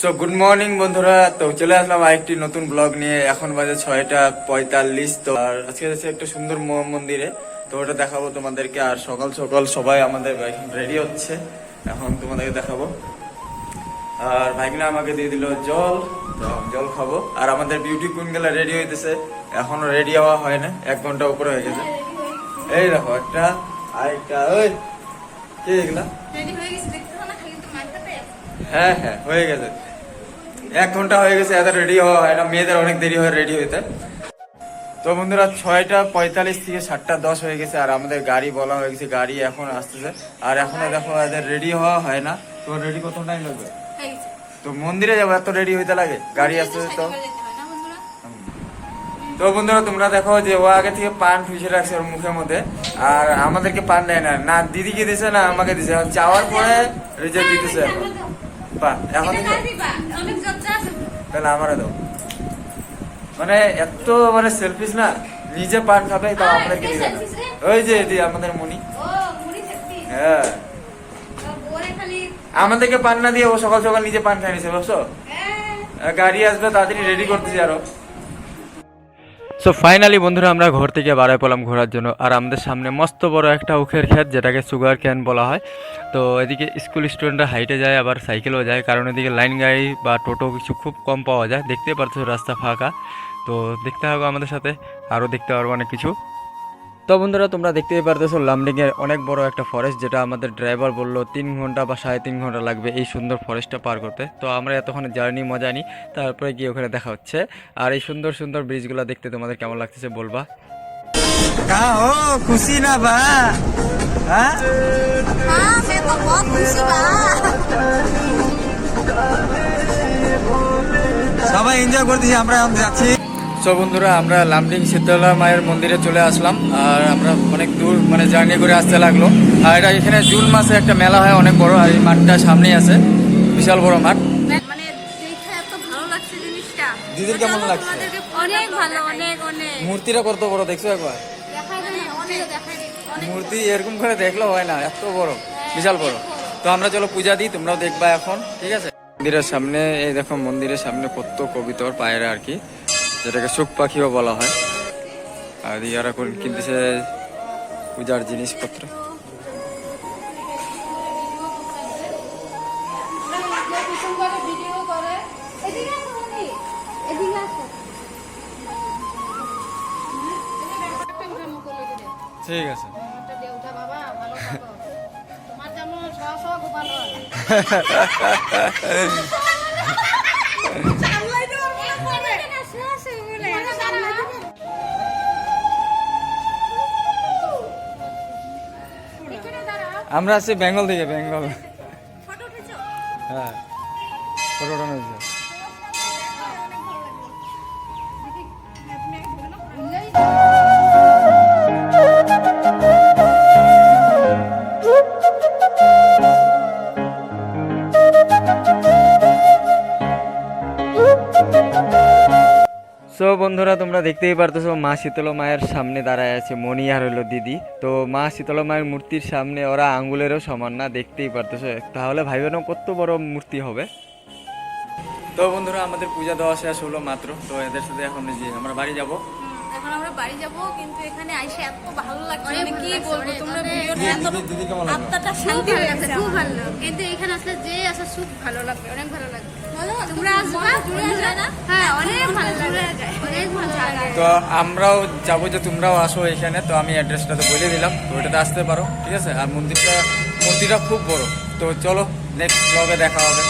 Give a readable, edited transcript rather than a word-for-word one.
So good morning বন্ধুরা, তো চলে আসলাম আরেকটি নতুন ব্লগ নিয়ে। এখন বাজে 6:45। তো আর আজকে যাচ্ছি একটা সুন্দর মন্দিরে, তো ওটা দেখাবো তোমাদেরকে। আর সকাল সকাল সবাই আমাদের রেডি হচ্ছে, এখন তোমাদেরকে দেখাবো। আর ভাইগনা আমাকে দিয়ে দিল জল, তো জল খাবো। আর আমাদের বিউটি কুইন গুলা রেডি হইতেছে, এখনো রেডি হওয়া হয় না, 1 ঘন্টা উপরে হয়ে গেছে। এই দেখো একটা আরেকটা, ওই কে এগুলা? হ্যাঁ হ্যাঁ হয়ে গেছে, 1 ঘন্টা হয়ে গেছে, এত রেডি হওয়া হয় না, মেয়েদের অনেক দেরি হয় রেডি হইতে। তো বন্ধুরা 6:45 থেকে 7:10 হয়ে গেছে, আর আমাদের গাড়ি বলা হয়ে গেছে, গাড়ি এখন আসতেছে। আর এখনো দেখো এদের রেডি হওয়া হয় না। তো রেডি কত টাইম লাগবে? তো মন্দিরে যাবো, এত রেডি হইতে লাগে, গাড়ি আসতেছে। তো বন্ধুরা তোমরা দেখো যে ও আগে থেকে পান ঠুসে রাখছে ওর মুখের মধ্যে, আর আমাদেরকে পান দেয় না, না দিদিকে দিছে না আমাকে দিছে। যাওয়ার পরে রিজেক্ট দিতেছে। এখন তাহলে আমারে দাও, মানে এত মানে সেলফিশ না, নিজে পান খাবে তাও আমাদেরকে দিবে না। ওই যে আমাদের মনি, হ্যাঁ আমাদেরকে পান না দিয়ে ও সকাল সকাল নিজে পান খাই নিছে, বুঝছো? গাড়ি আসবে, তাড়াতাড়ি রেডি করতেছি আরো। সো ফাইনালি বন্ধুরা আমরা ঘর থেকে বাড়ায় পেলাম ঘোরার জন্য। আর আমাদের সামনে মস্ত বড় একটা উখের ক্ষেত, যেটাকে সুগার ক্যান বলা হয়। তো এদিকে স্কুল স্টুডেন্টরা হাইটে যায়, আবার সাইকেলও যায়, কারণ এদিকে লাইন গাড়ি বা টোটো কিছু খুব কম পাওয়া যায়। দেখতে পারছো রাস্তা ফাঁকা। তো দেখতে হবে আমাদের সাথে, আরও দেখতে পারবো অনেক কিছু। তো বন্ধুরা তোমরা দেখতেই পারতেছো লামডিংয়ের অনেক বড় একটা ফরেস্ট, যেটা আমাদের ড্রাইভার বললো 3 ঘন্টা বা 3.5 ঘন্টা লাগবে এই সুন্দর ফরেস্টটা পার করতে। তো আমরা এতক্ষণ জার্নি মজা নিই, তারপরে গিয়ে ওখানে দেখা হচ্ছে। আর এই সুন্দর সুন্দর ব্রিজগুলো দেখতে তোমাদের কেমন লাগতেছে বলবা। খুশি না বা? সবাই এনজয় করতেছি, আমরা যাচ্ছি। তো বন্ধুরা আমরা লামডিং শীতলা মায়ের মন্দিরে চলে আসলাম। আর আমরা অনেক দূর মানে জার্নি করে আসতে লাগলো। আর এটা এখানে জুন মাসে একটা মেলা হয় অনেক বড়, আর এই মাঠটা সামনেই আছে, বিশাল বড় মাঠ। মানে দেখে এত ভালো লাগছে জিনিসটা। দিদির কেমন লাগছে? অনেক ভালো, অনেক অনেক। মূর্তিটা কত বড় দেখছো একবার? মূর্তি এরকম করে দেখলে হয় না, এত বড়, বিশাল বড়। তো আমরা চলো পূজা দিই, তোমরাও দেখবা এখন, ঠিক আছে? মন্দিরের সামনে এই দেখো, মন্দিরের সামনে কত কবিতর পায়রা আর কি, যেটাকে সুখ পাখিও বলা হয়। আর ইয়ারা কিনতেছে পূজার জিনিসপত্র। ঠিক আছে। আমরা আছি বেঙ্গল থেকে, বেঙ্গল। হ্যাঁ ফটোটা নিয়েছি। সো বন্ধুরা তোমরা দেখতেই পারতেছো মা শীতলা মায়ের সামনে দাঁড়ায় আছে মনি আর হলো দিদি। তো মা শীতলা মায়ের মূর্তির সামনে ওরা আঙ্গুলেরও সমান না, দেখতেই পারতেছো, তাহলে ভাইবেন কত বড় মূর্তি হবে। তো বন্ধুরা আমাদের পূজা দেওয়া শেষ হলো মাত্র। তো এদের সাথে এখন যে আমরা বাড়ি যাব। এখন আমরা বাড়ি যাব, কিন্তু এখানে আইসে এত ভালো লাগছে, মানে কি বলবো, তোমরা ভিডিওটা এত দিদি কেমন লাগলো? আত্মাটা শান্তি হয়ে গেছে, খুব ভালো লাগলো। কিন্তু এখানে আসলে যে আসে খুব ভালো লাগবে, অনেক ভালো লাগবে। তোমরা আসবে, জুড়ে যায় না? হ্যাঁ অনেক ভালো লাগে, অনেক ভালো লাগে। তো আমরাও যাবো, যে তোমরাও আসো এখানে। তো আমি অ্যাড্রেসটা তো বলে দিলাম, তো ওইটাতে আসতে পারো, ঠিক আছে? আর মন্দিরটা খুব বড়। তো চলো নেক্সট ব্লগে দেখা হবে।